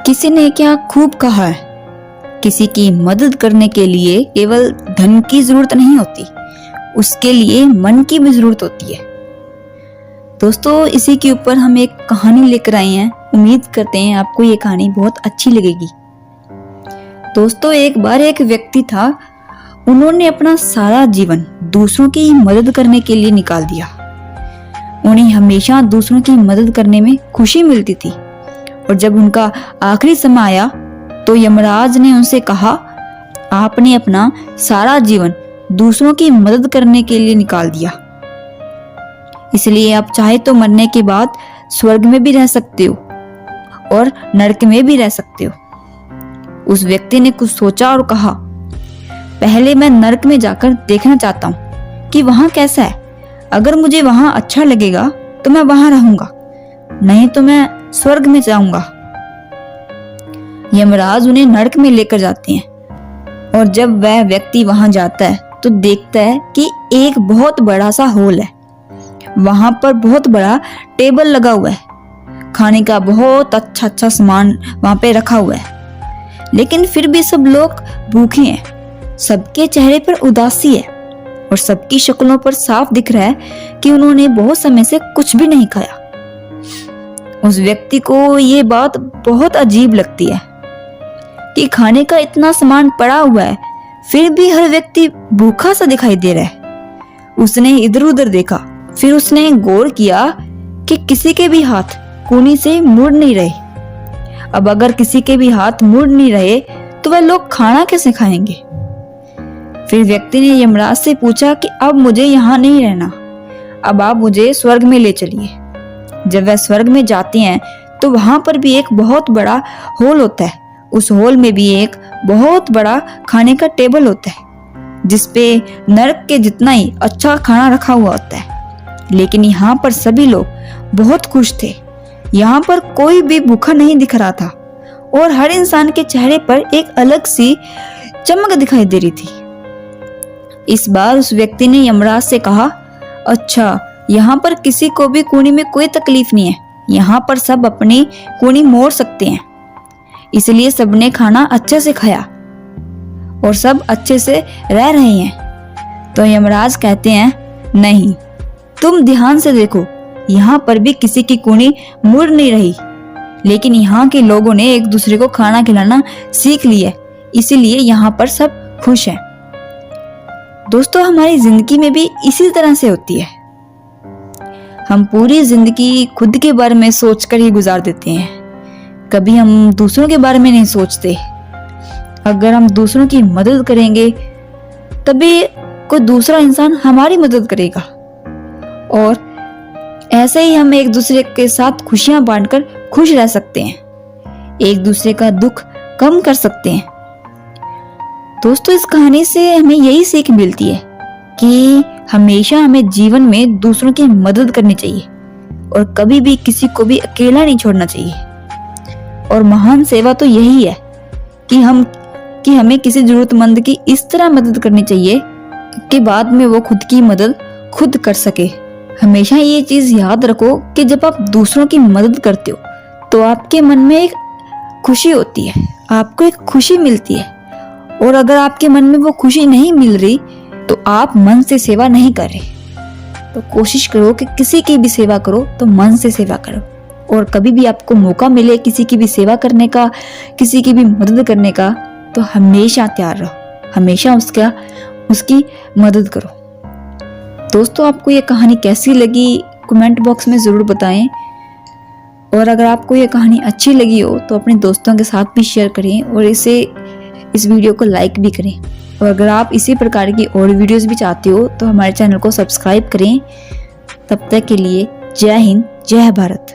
किसी ने क्या खूब कहा है, किसी की मदद करने के लिए केवल धन की जरूरत नहीं होती, उसके लिए मन की भी जरूरत होती है। दोस्तों, इसी के ऊपर हम एक कहानी लेकर आए हैं। उम्मीद करते हैं आपको ये कहानी बहुत अच्छी लगेगी। दोस्तों, एक बार एक व्यक्ति था, उन्होंने अपना सारा जीवन दूसरों की मदद करने के लिए निकाल दिया। उन्हें हमेशा दूसरों की मदद करने में खुशी मिलती थी और जब उनका आखिरी समय आया तो यमराज ने उनसे कहा, आपने अपना सारा जीवन दूसरों की मदद करने के लिए निकाल दिया, इसलिए आप चाहे तो मरने के बाद स्वर्ग में भी रह सकते हो और नरक में भी रह सकते हो। उस व्यक्ति ने कुछ सोचा और कहा, पहले मैं नरक में जाकर देखना चाहता हूँ कि वहां कैसा है। अगर मुझे वहां अच्छा लगेगा तो मैं वहां रहूंगा, नहीं तो मैं स्वर्ग में जाऊंगा। यमराज उन्हें नरक में लेकर जाते हैं और जब वह व्यक्ति वहां जाता है तो देखता है कि एक बहुत बड़ा सा हॉल है। वहां पर बहुत बड़ा टेबल लगा हुआ है, खाने का बहुत अच्छा सामान वहां पे रखा हुआ है, लेकिन फिर भी सब लोग भूखे हैं। सबके चेहरे पर उदासी है और सबकी शक्लों पर साफ दिख रहा है कि उन्होंने बहुत समय से कुछ भी नहीं खाया। उस व्यक्ति को ये बात बहुत अजीब लगती है कि खाने का इतना सामान पड़ा हुआ है, फिर भी हर व्यक्ति भूखा सा दिखाई दे रहा है। उसने इधर उधर देखा, फिर उसने गौर किया कि किसी के भी हाथ कूनी से मुड़ नहीं रहे। अब अगर किसी के भी हाथ मुड़ नहीं रहे तो वह लोग खाना कैसे खाएंगे। फिर व्यक्ति ने यमराज से पूछा कि अब मुझे यहाँ नहीं रहना, अब आप मुझे स्वर्ग में ले चलिए। जब वह स्वर्ग में जाते हैं तो वहां पर भी एक बहुत बड़ा हॉल होता है। उस हॉल में भी एक बहुत बड़ा खाने का टेबल होता है जिसपे नरक के जितना ही अच्छा खाना रखा हुआ होता है, लेकिन यहाँ पर सभी लोग बहुत खुश थे। यहाँ पर कोई भी भूखा नहीं दिख रहा था और हर इंसान के चेहरे पर एक अलग सी चमक दिखाई दे रही थी। इस बार उस व्यक्ति ने यमराज से कहा, अच्छा, यहाँ पर किसी को भी कूनी में कोई तकलीफ नहीं है, यहाँ पर सब अपनी कूनी मोड़ सकते हैं, इसलिए सबने खाना अच्छे से खाया और सब अच्छे से रह रहे हैं। तो यमराज कहते हैं, नहीं, तुम ध्यान से देखो, यहाँ पर भी किसी की कूनी मुड़ नहीं रही, लेकिन यहाँ के लोगों ने एक दूसरे को खाना खिलाना सीख लिया, इसीलिए यहाँ पर सब खुश हैं। दोस्तों, हमारी जिंदगी में भी इसी तरह से होती है। हम पूरी जिंदगी खुद के बारे में सोचकर ही गुजार देते हैं, कभी हम दूसरों के बारे में नहीं सोचते। अगर हम दूसरों की मदद करेंगे तभी कोई दूसरा इंसान हमारी मदद करेगा और ऐसे ही हम एक दूसरे के साथ खुशियां बांटकर खुश रह सकते हैं, एक दूसरे का दुख कम कर सकते हैं। दोस्तों, इस कहानी से हमें यही सीख मिलती है कि हमेशा हमें जीवन में दूसरों की मदद करनी चाहिए और कभी भी किसी को भी अकेला नहीं छोड़ना चाहिए। और महान सेवा तो यही है कि हमें किसी जरूरतमंद की इस तरह मदद करनी चाहिए कि बाद में वो खुद की मदद खुद कर सके। हमेशा ये चीज याद रखो कि जब आप दूसरों की मदद करते हो तो आपके मन में एक खुशी होती है, आपको एक खुशी मिलती है, और अगर आपके मन में वो खुशी नहीं मिल रही तो आप मन से सेवा नहीं कर रहे। तो कोशिश करो कि किसी की भी सेवा करो तो मन से सेवा करो, और कभी भी आपको मौका मिले किसी की भी सेवा करने का, किसी की भी मदद करने का, तो हमेशा तैयार रहो, हमेशा उसकी मदद करो। दोस्तों, आपको ये कहानी कैसी लगी कमेंट बॉक्स में ज़रूर बताएं, और अगर आपको ये कहानी अच्छी लगी हो तो अपने दोस्तों के साथ भी शेयर करें और इस वीडियो को लाइक भी करें। और अगर आप इसी प्रकार की और वीडियोस भी चाहते हो तो हमारे चैनल को सब्सक्राइब करें। तब तक के लिए जय हिंद, जय भारत।